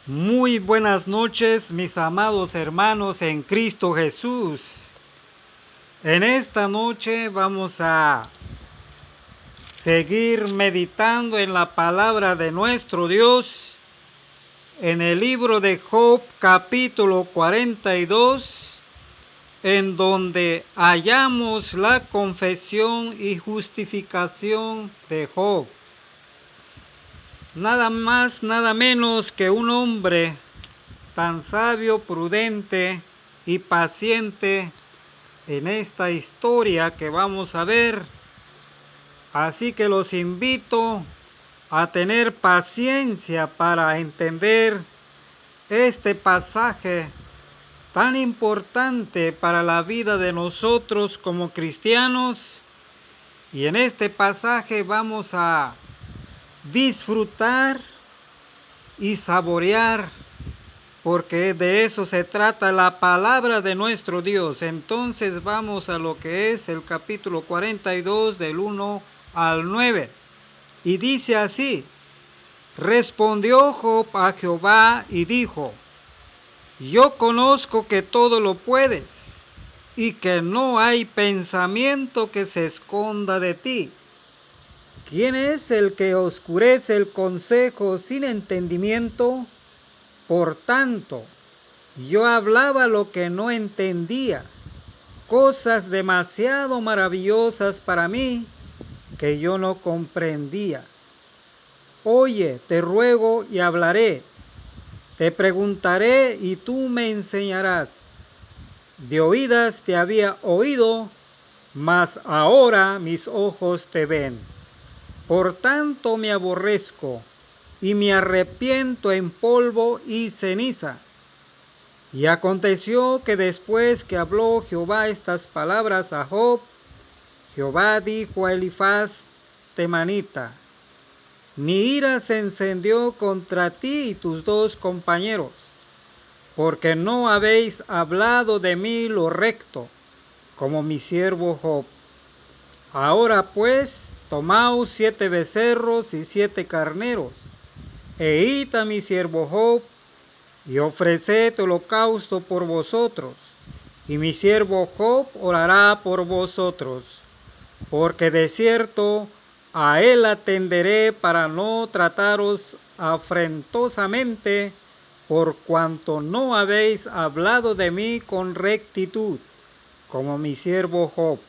Muy buenas noches, mis amados hermanos en Cristo Jesús. En esta noche vamos a seguir meditando en la palabra de nuestro Dios en el libro de Job, capítulo 42, en donde hallamos la confesión y justificación de Job. Nada más, nada menos que un hombre tan sabio, prudente y paciente en esta historia que vamos a ver. Así que los invito a tener paciencia para entender este pasaje tan importante para la vida de nosotros como cristianos. Y en este pasaje vamos a disfrutar y saborear, porque de eso se trata la palabra de nuestro Dios. Entonces vamos a lo que es el capítulo 42 del 1 al 9. Y dice así: respondió Job a Jehová y dijo: yo conozco que todo lo puedes y que no hay pensamiento que se esconda de ti. ¿Quién es el que oscurece el consejo sin entendimiento? Por tanto, yo hablaba lo que no entendía, cosas demasiado maravillosas para mí que yo no comprendía. Oye, te ruego y hablaré, te preguntaré y tú me enseñarás. De oídas te había oído, mas ahora mis ojos te ven. Por tanto me aborrezco y me arrepiento en polvo y ceniza. Y aconteció que después que habló Jehová estas palabras a Job, Jehová dijo a Elifaz temanita: mi ira se encendió contra ti y tus dos compañeros, porque no habéis hablado de mí lo recto, como mi siervo Job. Ahora pues, tomaos 7 becerros y 7 carneros, e id a mi siervo Job, y ofreced holocausto por vosotros, y mi siervo Job orará por vosotros, porque de cierto a él atenderé para no trataros afrentosamente, por cuanto no habéis hablado de mí con rectitud, como mi siervo Job.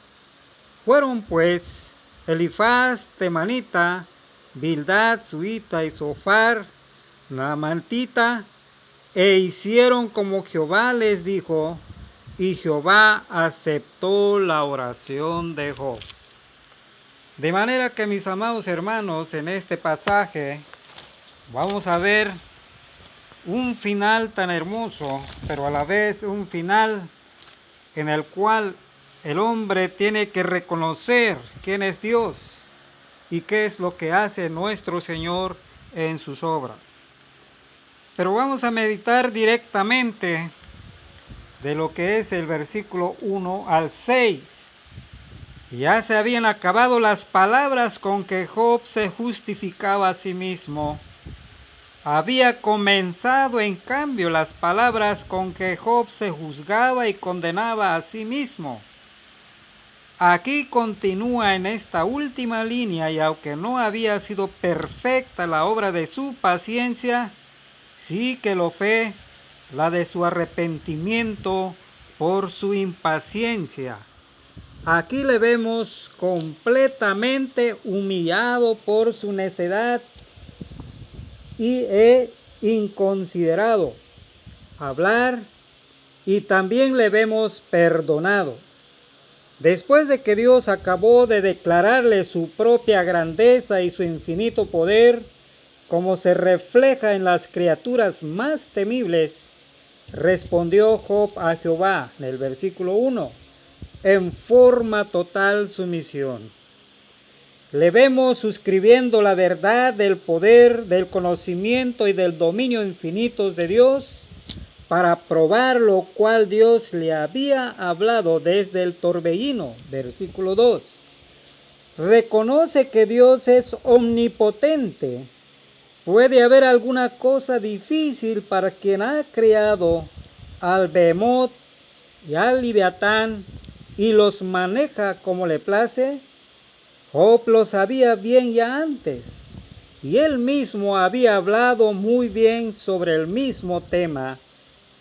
Fueron pues Elifaz temanita, Bildad suita y Zofar naamantita, e hicieron como Jehová les dijo, y Jehová aceptó la oración de Job. De manera que, mis amados hermanos, en este pasaje vamos a ver un final tan hermoso, pero a la vez un final en el cual el hombre tiene que reconocer quién es Dios y qué es lo que hace nuestro Señor en sus obras. Pero vamos a meditar directamente de lo que es el versículo 1 al 6. Ya se habían acabado las palabras con que Job se justificaba a sí mismo. Había comenzado en cambio las palabras con que Job se juzgaba y condenaba a sí mismo. Aquí continúa en esta última línea, y aunque no había sido perfecta la obra de su paciencia, sí que lo fue la de su arrepentimiento por su impaciencia. Aquí le vemos completamente humillado por su necedad y inconsiderado hablar, y también le vemos perdonado. Después de que Dios acabó de declararle su propia grandeza y su infinito poder, como se refleja en las criaturas más temibles, respondió Job a Jehová, en el versículo 1, en forma total sumisión. Le vemos suscribiendo la verdad del poder, del conocimiento y del dominio infinitos de Dios, para probar lo cual Dios le había hablado desde el torbellino, versículo 2. Reconoce que Dios es omnipotente ¿Puede haber alguna cosa difícil para quien ha creado al Behemoth y al Leviatán y los maneja como le place? Job lo sabía bien ya antes, y él mismo había hablado muy bien sobre el mismo tema,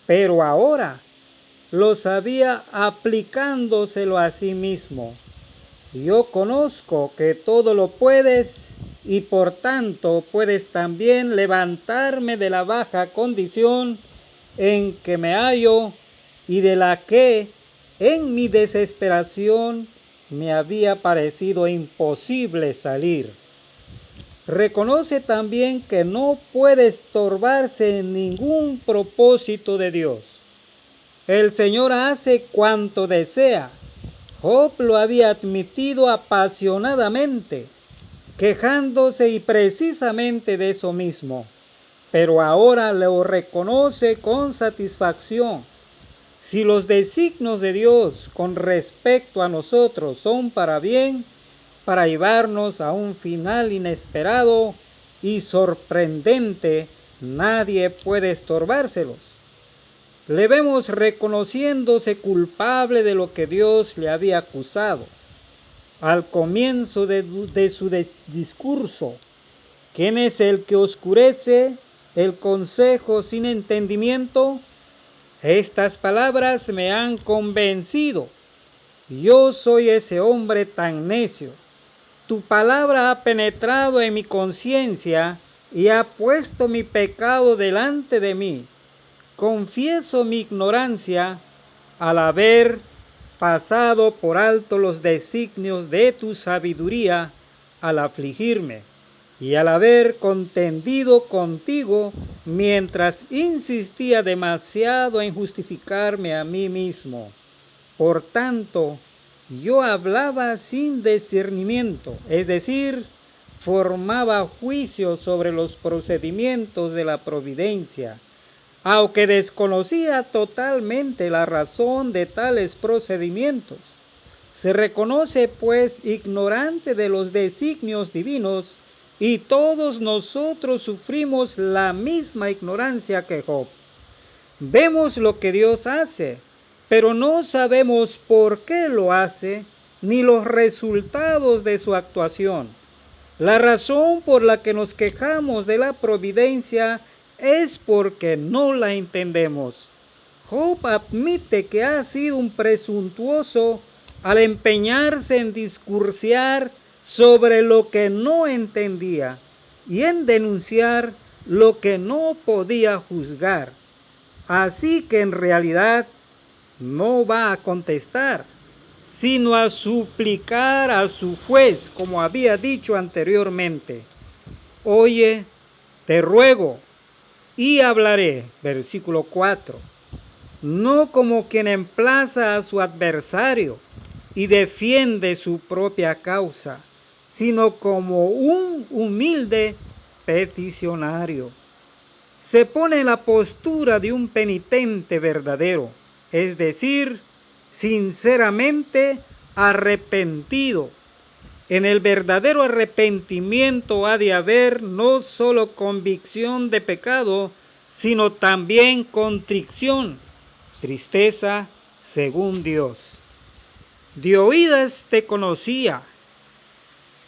pero ahora lo sabía aplicándoselo a sí mismo. Yo conozco que todo lo puedes y por tanto puedes también levantarme de la baja condición en que me hallo y de la que en mi desesperación me había parecido imposible salir. Reconoce también que no puede estorbarse en ningún propósito de Dios. El Señor hace cuanto desea. Job lo había admitido apasionadamente, quejándose y precisamente de eso mismo, pero ahora lo reconoce con satisfacción. Si los designios de Dios con respecto a nosotros son para bien, para llevarnos a un final inesperado y sorprendente, nadie puede estorbárselos. Le vemos reconociéndose culpable de lo que Dios le había acusado. Al comienzo de su discurso, ¿quién es el que oscurece el consejo sin entendimiento? Estas palabras me han convencido. Yo soy ese hombre tan necio. Tu palabra ha penetrado en mi conciencia y ha puesto mi pecado delante de mí. Confieso mi ignorancia al haber pasado por alto los designios de tu sabiduría al afligirme y al haber contendido contigo mientras insistía demasiado en justificarme a mí mismo. Por tanto, yo hablaba sin discernimiento, es decir, formaba juicios sobre los procedimientos de la providencia, aunque desconocía totalmente la razón de tales procedimientos. Se reconoce pues ignorante de los designios divinos, y todos nosotros sufrimos la misma ignorancia que Job. Vemos lo que Dios hace, pero no sabemos por qué lo hace, ni los resultados de su actuación. La razón por la que nos quejamos de la providencia es porque no la entendemos. Job admite que ha sido un presuntuoso al empeñarse en discursiar sobre lo que no entendía y en denunciar lo que no podía juzgar. Así que en realidad no va a contestar, sino a suplicar a su juez, como había dicho anteriormente. Oye, te ruego, y hablaré, versículo 4, no como quien emplaza a su adversario y defiende su propia causa, sino como un humilde peticionario. Se pone en la postura de un penitente verdadero, es decir, sinceramente arrepentido. En el verdadero arrepentimiento ha de haber no solo convicción de pecado, sino también contrición, tristeza según Dios. De oídas te conocía,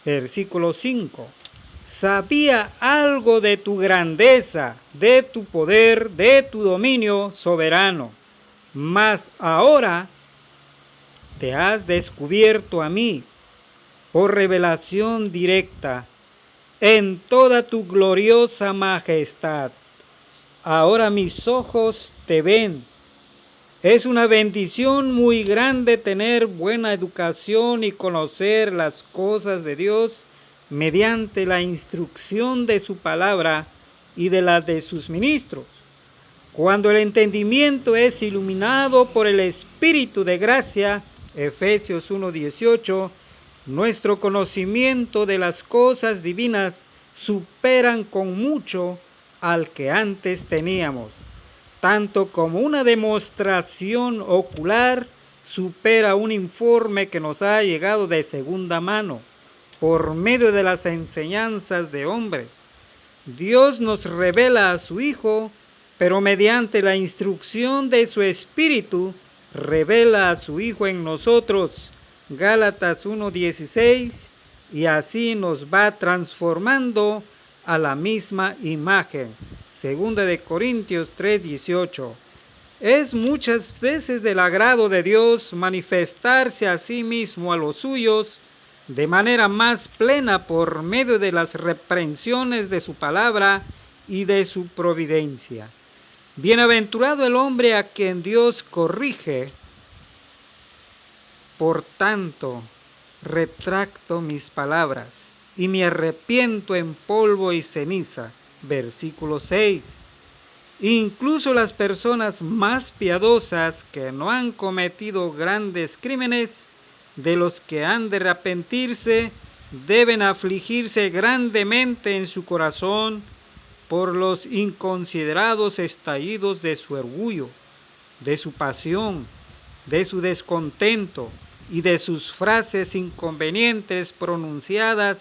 versículo 5. Sabía algo de tu grandeza, de tu poder, de tu dominio soberano, mas ahora te has descubierto a mí por revelación directa en toda tu gloriosa majestad. Ahora mis ojos te ven. Es una bendición muy grande tener buena educación y conocer las cosas de Dios mediante la instrucción de su palabra y de la de sus ministros. Cuando el entendimiento es iluminado por el Espíritu de gracia, Efesios 1:18, nuestro conocimiento de las cosas divinas superan con mucho al que antes teníamos. Tanto como una demostración ocular supera un informe que nos ha llegado de segunda mano por medio de las enseñanzas de hombres. Dios nos revela a su Hijo, pero mediante la instrucción de su Espíritu, revela a su Hijo en nosotros. Gálatas 1:16, y así nos va transformando a la misma imagen. Segunda de Corintios 3:18. Es muchas veces del agrado de Dios manifestarse a sí mismo a los suyos de manera más plena por medio de las reprensiones de su palabra y de su providencia. Bienaventurado el hombre a quien Dios corrige. Por tanto, retracto mis palabras y me arrepiento en polvo y ceniza. Versículo 6. Incluso las personas más piadosas que no han cometido grandes crímenes, de los que han de arrepentirse, deben afligirse grandemente en su corazón por los inconsiderados estallidos de su orgullo, de su pasión, de su descontento y de sus frases inconvenientes pronunciadas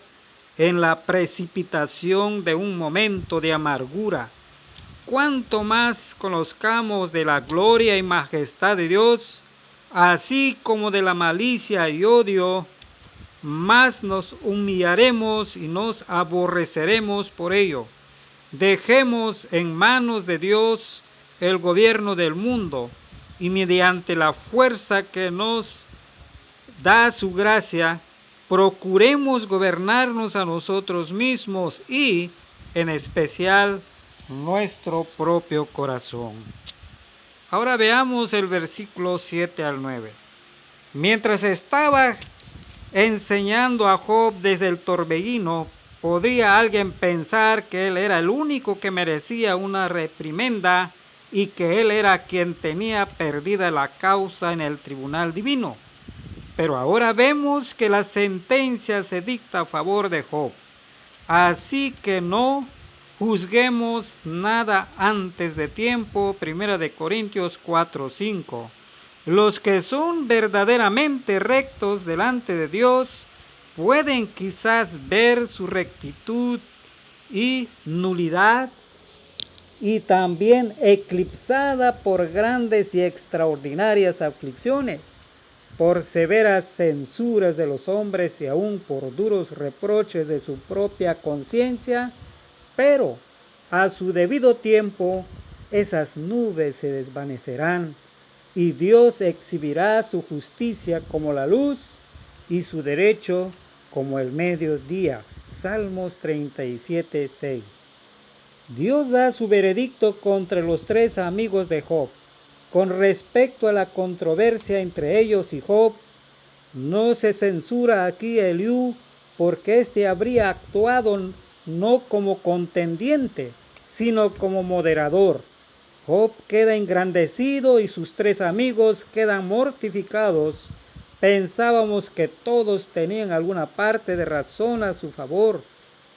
en la precipitación de un momento de amargura. Cuanto más conozcamos de la gloria y majestad de Dios, así como de la malicia y odio, más nos humillaremos y nos aborreceremos por ello. Dejemos en manos de Dios el gobierno del mundo y mediante la fuerza que nos da su gracia, procuremos gobernarnos a nosotros mismos y, en especial, nuestro propio corazón. Ahora veamos el versículo 7 al 9. Mientras estaba enseñando a Job desde el torbellino, ¿podría alguien pensar que él era el único que merecía una reprimenda y que él era quien tenía perdida la causa en el tribunal divino? Pero ahora vemos que la sentencia se dicta a favor de Job. Así que no juzguemos nada antes de tiempo. 1 de Corintios 4:5. Los que son verdaderamente rectos delante de Dios pueden quizás ver su rectitud y nulidad y también eclipsada por grandes y extraordinarias aflicciones, por severas censuras de los hombres y aún por duros reproches de su propia conciencia, pero a su debido tiempo esas nubes se desvanecerán y Dios exhibirá su justicia como la luz y su derecho como el mediodía. Salmos 37:6. Dios da su veredicto contra los tres amigos de Job. Con respecto a la controversia entre ellos y Job, no se censura aquí a Eliú porque éste habría actuado no como contendiente, sino como moderador. Job queda engrandecido y sus tres amigos quedan mortificados. Pensábamos que todos tenían alguna parte de razón a su favor,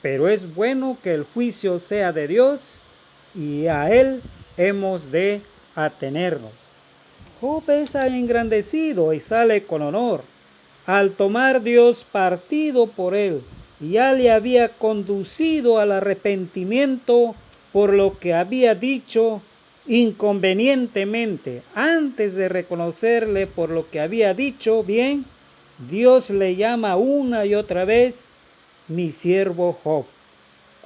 pero es bueno que el juicio sea de Dios y a él hemos de atenernos. Job es engrandecido y sale con honor. Al tomar Dios partido por él, ya le había conducido al arrepentimiento por lo que había dicho inconvenientemente. Antes de reconocerle por lo que había dicho bien, Dios le llama una y otra vez mi siervo Job.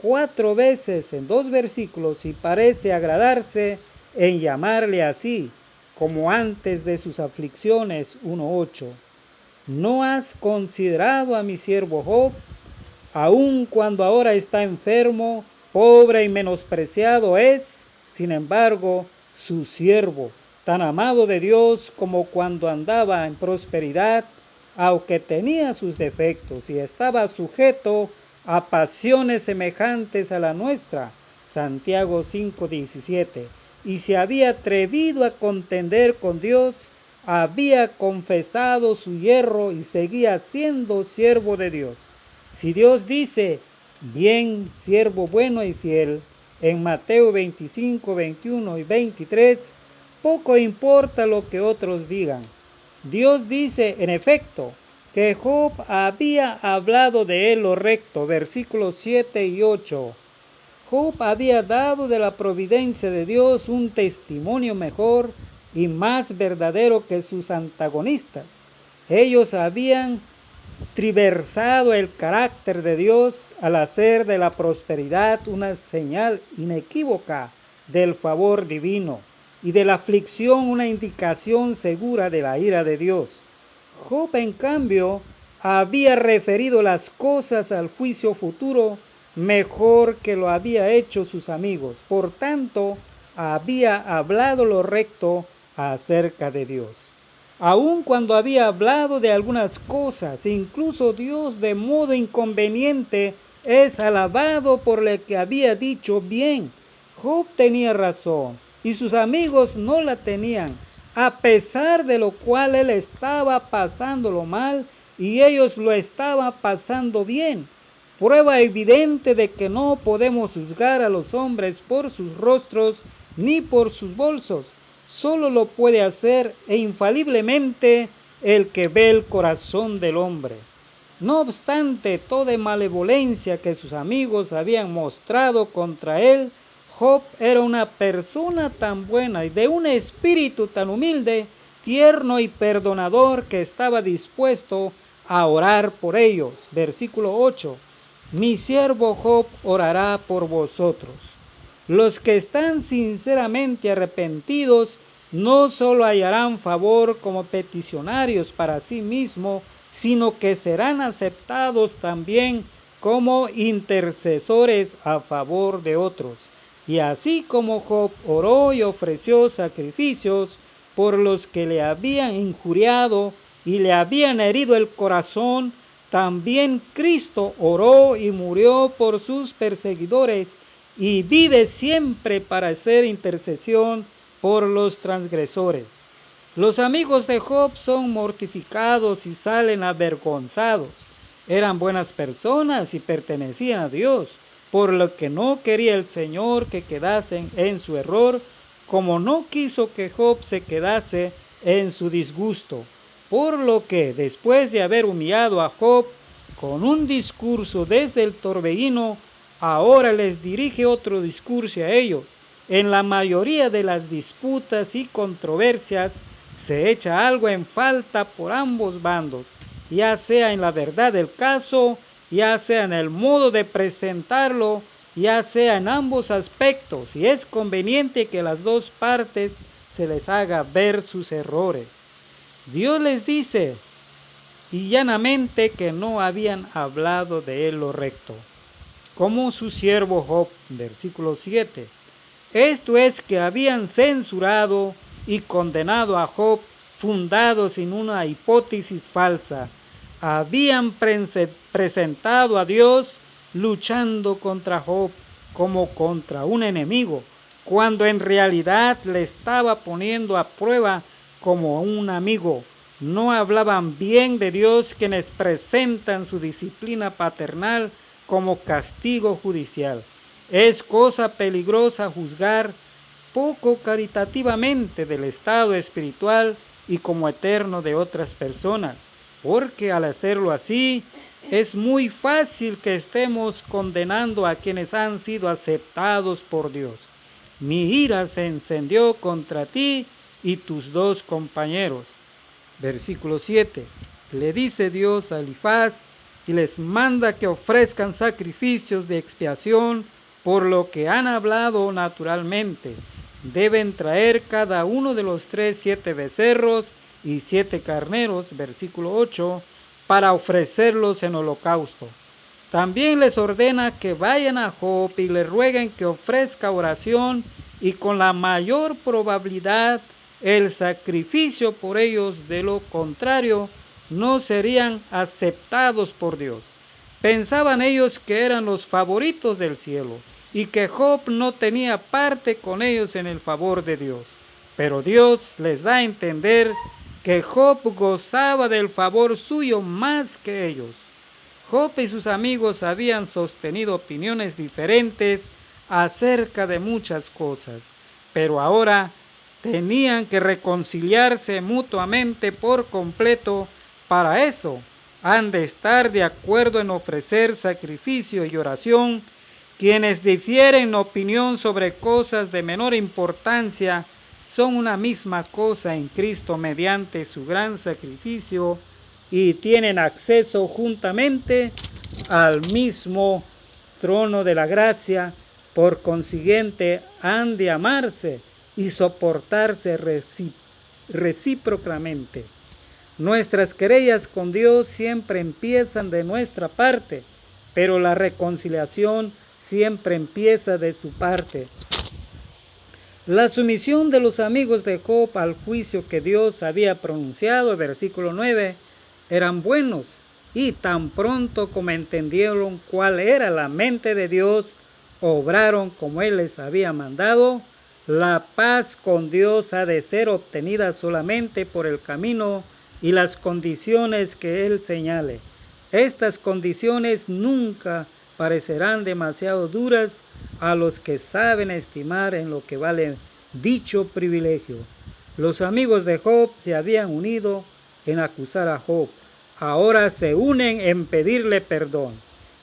4 veces en 2 versículos y parece agradarse en llamarle así, como antes de sus aflicciones. 1:8. ¿No has considerado a mi siervo Job? Aun cuando ahora está enfermo, pobre y menospreciado es, sin embargo, su siervo, tan amado de Dios como cuando andaba en prosperidad, aunque tenía sus defectos y estaba sujeto a pasiones semejantes a la nuestra. Santiago 5:17. Y se había atrevido a contender con Dios, había confesado su yerro y seguía siendo siervo de Dios. Si Dios dice, bien, siervo bueno y fiel, en Mateo 25, 21 y 23, poco importa lo que otros digan. Dios dice, en efecto, que Job había hablado de él lo recto, versículos 7 y 8. Job había dado de la providencia de Dios un testimonio mejor y más verdadero que sus antagonistas. Ellos habían triversado el carácter de Dios al hacer de la prosperidad una señal inequívoca del favor divino y de la aflicción una indicación segura de la ira de Dios. Job, en cambio, había referido las cosas al juicio futuro mejor que lo había hecho sus amigos. Por tanto, había hablado lo recto acerca de Dios. Aun cuando había hablado de algunas cosas, incluso Dios de modo inconveniente es alabado por lo que había dicho bien. Job tenía razón y sus amigos no la tenían, a pesar de lo cual él estaba pasándolo mal y ellos lo estaban pasando bien. Prueba evidente de que no podemos juzgar a los hombres por sus rostros ni por sus bolsos. Solo lo puede hacer infaliblemente el que ve el corazón del hombre. No obstante toda malevolencia que sus amigos habían mostrado contra él, Job era una persona tan buena y de un espíritu tan humilde, tierno y perdonador que estaba dispuesto a orar por ellos. Versículo 8. Mi siervo Job orará por vosotros. Los que están sinceramente arrepentidos no solo hallarán favor como peticionarios para sí mismos, sino que serán aceptados también como intercesores a favor de otros. Y así como Job oró y ofreció sacrificios por los que le habían injuriado y le habían herido el corazón, también Cristo oró y murió por sus perseguidores y vive siempre para hacer intercesión por los transgresores. Los amigos de Job son mortificados y salen avergonzados. Eran buenas personas y pertenecían a Dios, por lo que no quería el Señor que quedasen en su error, como no quiso que Job se quedase en su disgusto. Por lo que, después de haber humillado a Job con un discurso desde el torbellino, ahora les dirige otro discurso a ellos. En la mayoría de las disputas y controversias se echa algo en falta por ambos bandos, ya sea en la verdad del caso, ya sea en el modo de presentarlo, ya sea en ambos aspectos, y es conveniente que las dos partes se les haga ver sus errores. Dios les dice y llanamente que no habían hablado de él lo recto, como su siervo Job, versículo 7. Esto es que habían censurado y condenado a Job fundados en una hipótesis falsa. Habían presentado a Dios luchando contra Job como contra un enemigo, cuando en realidad le estaba poniendo a prueba como un amigo. No hablaban bien de Dios quienes presentan su disciplina paternal como castigo judicial. Es cosa peligrosa juzgar poco caritativamente del estado espiritual y como eterno de otras personas, porque al hacerlo así, es muy fácil que estemos condenando a quienes han sido aceptados por Dios. Mi ira se encendió contra ti y tus dos compañeros. Versículo 7. Le dice Dios a Elifaz y les manda que ofrezcan sacrificios de expiación por lo que han hablado naturalmente. Deben traer cada uno de los 7 becerros y 7 carneros, versículo 8, para ofrecerlos en holocausto. También les ordena que vayan a Job y le rueguen que ofrezca oración y con la mayor probabilidad el sacrificio por ellos, de lo contrario no serían aceptados por Dios. Pensaban ellos que eran los favoritos del cielo y que Job no tenía parte con ellos en el favor de Dios. Pero Dios les da a entender que Job gozaba del favor suyo más que ellos. Job y sus amigos habían sostenido opiniones diferentes acerca de muchas cosas, pero ahora tenían que reconciliarse mutuamente por completo. Para eso han de estar de acuerdo en ofrecer sacrificio y oración Quienes difieren en opinión sobre cosas de menor importancia son una misma cosa en Cristo mediante su gran sacrificio y tienen acceso juntamente al mismo trono de la gracia. Por consiguiente, han de amarse y soportarse recíprocamente. Nuestras querellas con Dios siempre empiezan de nuestra parte, pero la reconciliación siempre empieza de su parte. La sumisión de los amigos de Job al juicio que Dios había pronunciado, versículo 9, eran buenos, y tan pronto como entendieron cuál era la mente de Dios, obraron como Él les había mandado. La paz con Dios ha de ser obtenida solamente por el camino y las condiciones que Él señale. Estas condiciones nunca parecerán demasiado duras a los que saben estimar en lo que vale dicho privilegio. Los amigos de Job se habían unido en acusar a Job. Ahora se unen en pedirle perdón.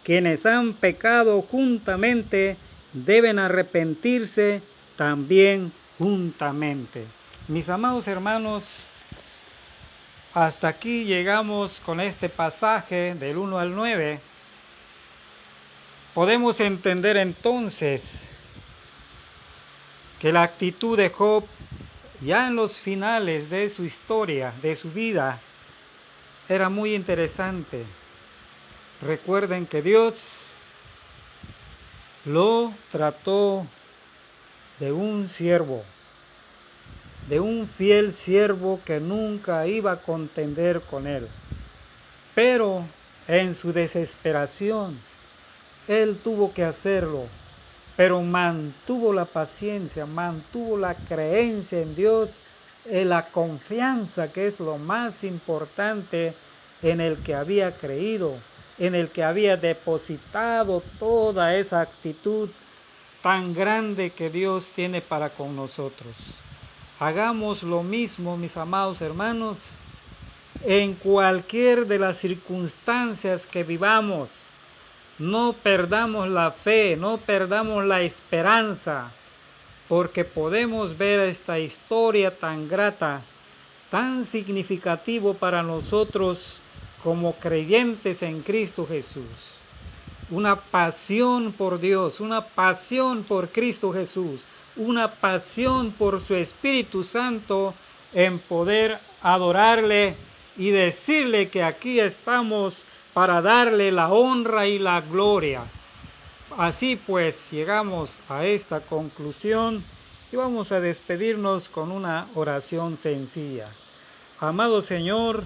Quienes han pecado juntamente deben arrepentirse también juntamente. Mis amados hermanos, hasta aquí llegamos con este pasaje del 1 al 9. Podemos entender entonces que la actitud de Job, ya en los finales de su historia, de su vida, era muy interesante. Recuerden que Dios lo trató de un siervo, de un fiel siervo que nunca iba a contender con él. Pero en su desesperación, él tuvo que hacerlo, pero mantuvo la paciencia, mantuvo la creencia en Dios, en la confianza, que es lo más importante, en el que había creído, en el que había depositado toda esa actitud tan grande que Dios tiene para con nosotros. Hagamos lo mismo, mis amados hermanos, en cualquier de las circunstancias que vivamos. No perdamos la fe, no perdamos la esperanza, porque podemos ver esta historia tan grata, tan significativo para nosotros como creyentes en Cristo Jesús. Una pasión por Dios, una pasión por Cristo Jesús, una pasión por su Espíritu Santo en poder adorarle y decirle que aquí estamos para darle la honra y la gloria. Así pues, llegamos a esta conclusión y vamos a despedirnos con una oración sencilla. Amado Señor,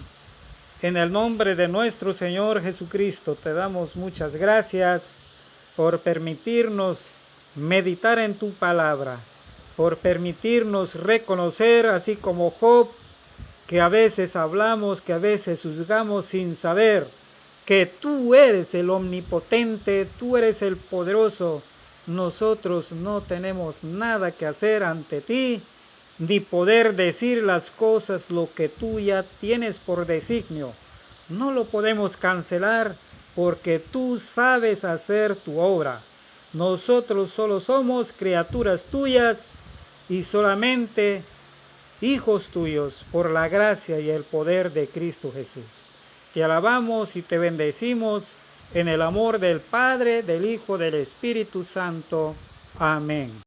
en el nombre de nuestro Señor Jesucristo, te damos muchas gracias por permitirnos meditar en tu palabra, por permitirnos reconocer, así como Job, que a veces hablamos, que a veces juzgamos sin saber que tú eres el omnipotente, tú eres el poderoso. Nosotros no tenemos nada que hacer ante ti, ni poder decir las cosas lo que tú ya tienes por designio. No lo podemos cancelar porque tú sabes hacer tu obra. Nosotros solo somos criaturas tuyas y solamente hijos tuyos por la gracia y el poder de Cristo Jesús. Te alabamos y te bendecimos en el amor del Padre, del Hijo, del Espíritu Santo. Amén.